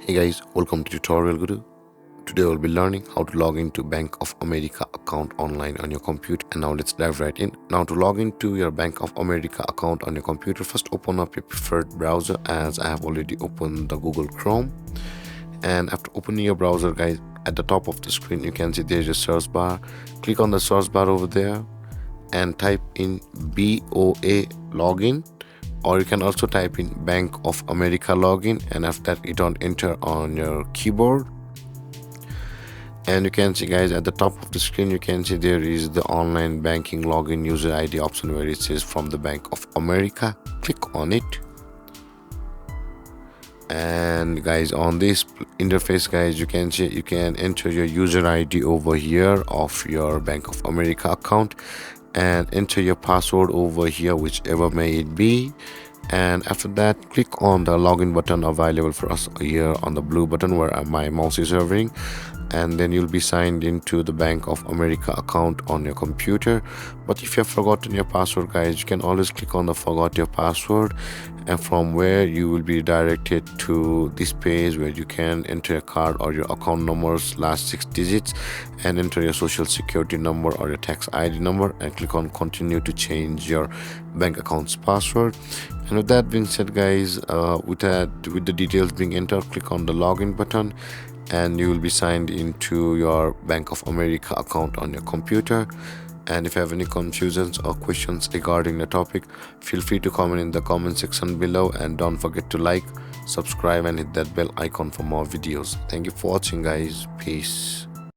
Hey guys, welcome to Tutorial Guru. Today we'll be learning how to log into Bank of America account online on your computer. And now let's dive right in. Now to log into your Bank of America account on your computer, first open up your preferred browser, as I have already opened the Google Chrome. And after opening your browser, guys, at the top of the screen you can see there's a search bar. Click on the search bar over there and type in BOA login, or you can also type in Bank of America login, and after that hit on enter on your keyboard. And you can see, guys, at the top of the screen you can see there is the online banking login user ID option where it says from the Bank of America. Click on it, and guys, on this interface, guys, you can see you can enter your user ID over here of your Bank of America account and enter your password over here, whichever may it be. And after that, click on the login button available for us here on the blue button where my mouse is hovering, and then you'll be signed into the Bank of America account on your computer. But if you have forgotten your password, guys, you can always click on the forgot your password, and from where you will be directed to this page where you can enter your card or your account number's last 6 digits and enter your social security number or your tax ID number, and click on continue to change your bank account's password. And with that being said, guys, with the details being entered, click on the login button and you will be signed into your Bank of America account on your computer. And if you have any confusions or questions regarding the topic, feel free to comment in the comment section below, and don't forget to like, subscribe and hit that bell icon for more videos. Thank you for watching, guys. Peace.